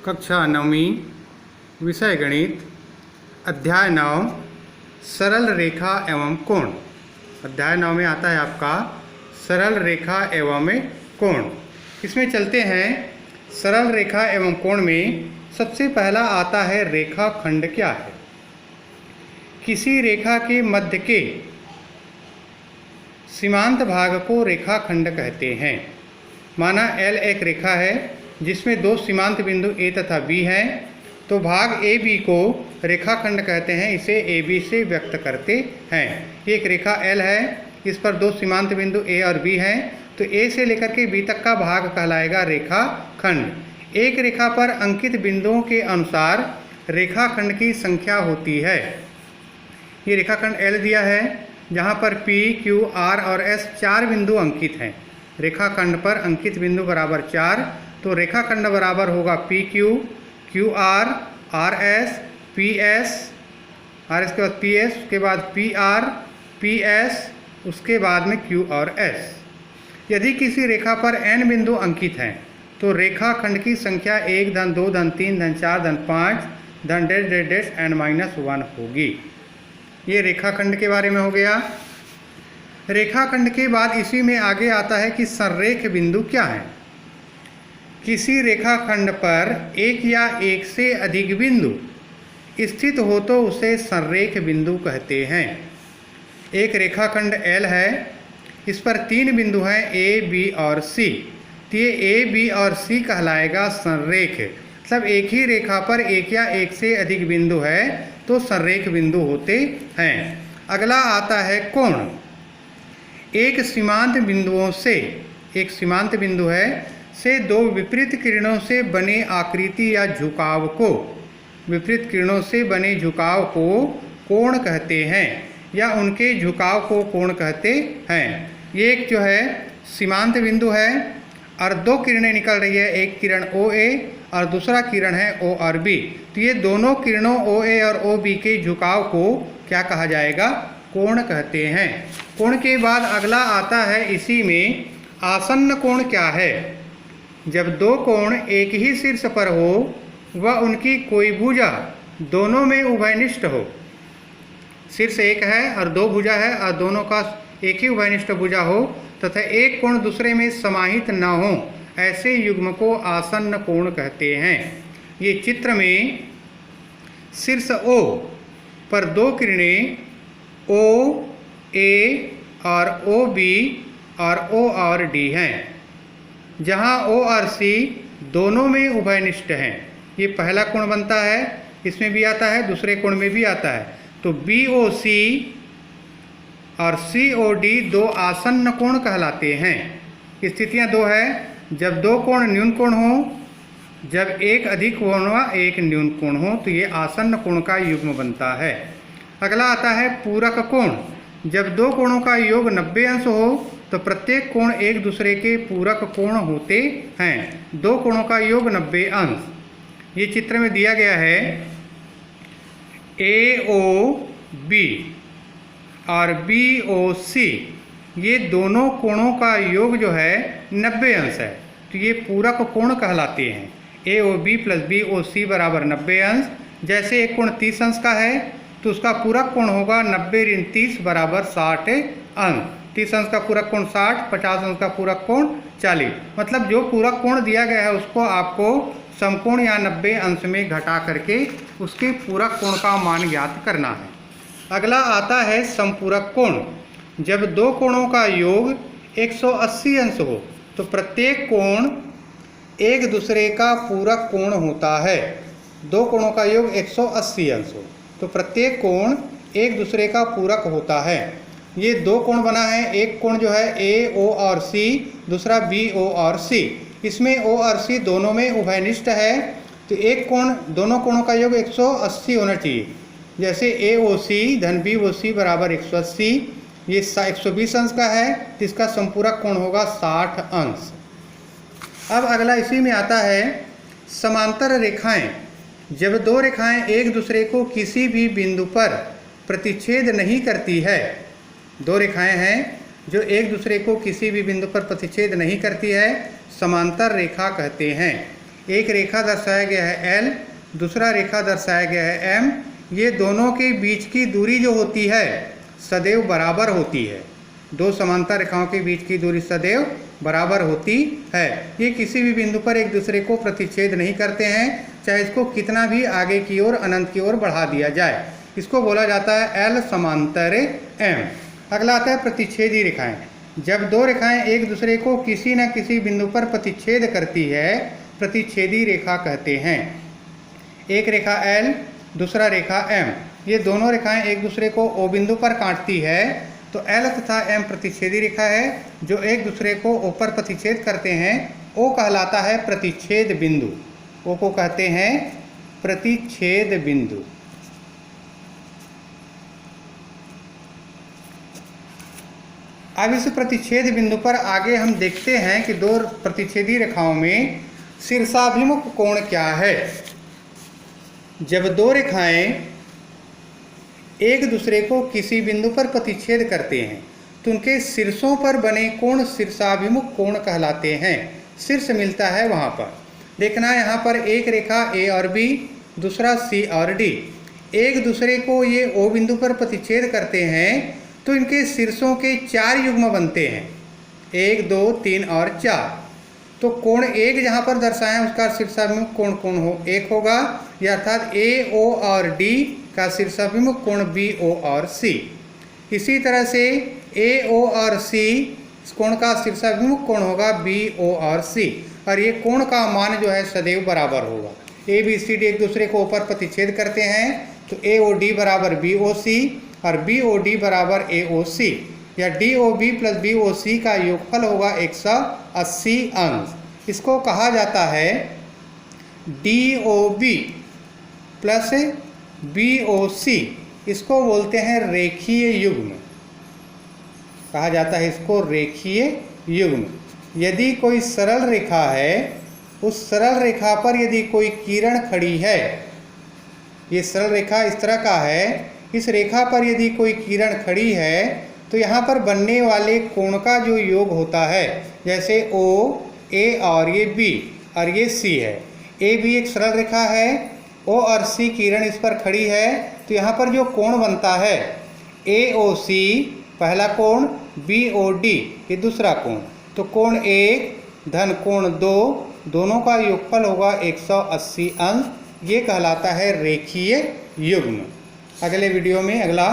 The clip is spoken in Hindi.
कक्षा 9वीं विषय गणित अध्याय 9 सरल रेखा एवं कोण। अध्याय 9 में आता है आपका सरल रेखा एवं कोण। इसमें चलते हैं। सरल रेखा एवं कोण में सबसे पहला आता है रेखाखंड क्या है। किसी रेखा के मध्य के सीमांत भाग को रेखाखंड कहते हैं। माना L एक रेखा है जिसमें दो सीमांत बिंदु A तथा B हैं, तो भाग AB को रेखाखंड कहते हैं। इसे AB से व्यक्त करते हैं। एक रेखा L है, इस पर दो सीमांत बिंदु A और B हैं, तो A से लेकर के B तक का भाग कहलाएगा रेखाखंड। एक रेखा पर अंकित बिंदुओं के अनुसार रेखाखंड की संख्या होती है। ये रेखाखंड L दिया है जहाँ पर P, Q, R और S चार बिंदु अंकित हैं। रेखाखंड पर अंकित बिंदु बराबर 4, तो रेखाखंड बराबर होगा PQ, QR, RS, PS, RS के बाद PS, उसके बाद PR, PS, उसके बाद में Q और S। यदि किसी रेखा पर n बिंदु अंकित हैं तो रेखाखंड की संख्या 1 धन 2 धन 3 धन 4 धन 5 धन डैश डैश डैश n-1 होगी। ये रेखाखंड के बारे में हो गया। रेखाखंड के बाद इसी में आगे आता है कि संरेख बिंदु क्या है। किसी रेखाखंड पर एक या एक से अधिक बिंदु स्थित हो तो उसे संरेख बिंदु कहते हैं। एक रेखाखंड L है, इस पर तीन बिंदु हैं A, B और C, तो ये A, B और C कहलाएगा संरेख। मतलब एक ही रेखा पर एक या एक से अधिक बिंदु है तो संरेख बिंदु होते हैं। अगला आता है कोण। एक सीमांत बिंदुओं से, एक सीमांत बिंदु है से दो विपरीत किरणों से बने आकृति या झुकाव को, विपरीत किरणों से बने झुकाव को कोण कहते हैं या उनके झुकाव को कोण कहते हैं। ये एक जो है सीमांत बिंदु है और दो किरणें निकल रही है, एक किरण OA और दूसरा किरण है O और B, तो ये दोनों किरणों OA और OB के झुकाव को क्या कहा जाएगा, कोण कहते हैं। कोण के बाद अगला आता है इसी में आसन्न कोण क्या है। जब दो कोण एक ही शीर्ष पर हो व उनकी कोई भुजा दोनों में उभयनिष्ठ हो, शीर्ष एक है और दो भुजा है और दोनों का एक ही उभयनिष्ठ भुजा हो तथा एक कोण दूसरे में समाहित न हो, ऐसे युग्म को आसन्न कोण कहते हैं। ये चित्र में शीर्ष O पर दो किरणें O, A और OB और O और D हैं, जहाँ O और C दोनों में उभयनिष्ठ हैं। ये पहला कोण बनता है, इसमें भी आता है, दूसरे कोण में भी आता है। तो BOC और COD दो आसन्न कोण कहलाते हैं। स्थितियाँ दो है, जब दो कोण न्यून कोण हो, जब एक अधिक कोण व एक न्यून कोण हो, तो ये आसन्न कोण का युग्म बनता है। अगला आता है पूरक कोण। जब दो कोणों का योग 90 अंश हो तो प्रत्येक कोण एक दूसरे के पूरक कोण होते हैं। दो कोणों का योग 90 अंश। ये चित्र में दिया गया है AOB और BOC, ये दोनों कोणों का योग जो है 90 अंश है, तो ये पूरक कोण कहलाते हैं। AOB प्लस BOC बराबर 90 अंश। जैसे एक कोण 30 अंश का है तो उसका पूरक कोण होगा 90 ऋण 30 बराबर 60 अंश। 30 अंश का पूरक कोण 60, 50 अंश का पूरक कोण 40। मतलब जो पूरक कोण दिया गया है उसको आपको समकोण या 90 अंश में घटा करके उसके पूरक कोण का मान ज्ञात करना है। अगला आता है समपूरक कोण। जब दो कोणों का योग 180 अंश हो तो प्रत्येक कोण एक दूसरे का पूरक कोण होता है। दो कोणों का योग 180 अंश हो तो प्रत्येक कोण एक दूसरे का पूरक होता है। ये दो कोण बना है, एक कोण जो है AO और C, दूसरा BO और C। इसमें O और C दोनों में उभयनिष्ठ है, तो एक कोण, दोनों कोणों का योग 180 होना चाहिए। जैसे AOC धन BOC बराबर 180, ये 120 अंश का है, तो इसका संपूरक कोण होगा 60 अंश। अब अगला इसी में आता है समांतर रेखाएं। जब दो रेखाएं एक दूसरे को किसी भी बिंदु पर प्रतिच्छेद नहीं करती है, दो रेखाएं हैं जो एक दूसरे को किसी भी बिंदु पर प्रतिच्छेद नहीं करती है, समांतर रेखा कहते हैं। एक रेखा दर्शाया गया है L, दूसरा रेखा दर्शाया गया है M। ये दोनों के बीच की दूरी जो होती है सदैव बराबर होती है। दो समांतर रेखाओं के बीच की दूरी सदैव बराबर होती है। ये किसी भी बिंदु पर एक दूसरे को प्रतिच्छेद नहीं करते हैं, चाहे इसको कितना भी आगे की ओर अनंत की ओर बढ़ा दिया जाए। इसको बोला जाता है L समांतर M। अगला आता है प्रतिच्छेदी रेखाएं। जब दो रेखाएं एक दूसरे को किसी न किसी बिंदु पर प्रतिच्छेद करती है, प्रतिच्छेदी रेखा कहते हैं। एक रेखा L, दूसरा रेखा M, ये दोनों रेखाएं एक दूसरे को O बिंदु पर काटती है, तो L तथा M प्रतिच्छेदी रेखा है। जो एक दूसरे को O पर प्रतिच्छेद करते हैं, O कहलाता है प्रतिच्छेद बिंदु। O को कहते हैं प्रतिच्छेद बिंदु। अब इस प्रतिच्छेद बिंदु पर आगे हम देखते हैं कि दो प्रतिच्छेदी रेखाओं में शीर्षाभिमुख कोण क्या है। जब दो रेखाएं एक दूसरे को किसी बिंदु पर प्रतिच्छेद करते हैं तो उनके शीर्षों पर बने कोण शीर्षाभिमुख कोण कहलाते हैं। शीर्ष मिलता है वहाँ पर। देखना यहाँ पर एक रेखा A और B, दूसरा C और D, एक दूसरे को ये O बिंदु पर प्रतिच्छेद करते हैं तो इनके शीर्षों के 4 युग्म बनते हैं, 1, 2, 3 और 4। तो कोण 1 जहाँ पर दर्शाएं उसका शीर्षाभिमुख कोण कौन हो 1 होगा, या अर्थात AO और D का शीर्षाभिमुख कोण BO और C। इसी तरह से AO और C कोण का शीर्षाभिमुख कोण होगा BO और C, और ये कोण का मान जो है सदैव बराबर होगा। ABCD एक दूसरे को ऊपर प्रतिच्छेद करते हैं तो AOD बराबर BOC और BOD बराबर AOC, या DOB प्लस BOC का योगफल होगा 180 अंश। इसको कहा जाता है DOB प्लस BOC। इसको बोलते हैं रेखीय युग्म, कहा जाता है इसको रेखीय युग्म। यदि कोई सरल रेखा है, उस सरल रेखा पर यदि कोई किरण खड़ी है, ये सरल रेखा इस तरह का है, इस रेखा पर यदि कोई किरण खड़ी है तो यहाँ पर बनने वाले कोण का जो योग होता है, जैसे O, A और ये B और ये C है। A भी एक सरल रेखा है, O और C किरण इस पर खड़ी है, तो यहाँ पर जो कोण बनता है AOC पहला कोण, BOD ये दूसरा कोण, तो कोण 1 धन कोण 2 दोनों का योगफल होगा 180 अंश। ये कहलाता है रेखीय युग्म। अगले वीडियो में अगला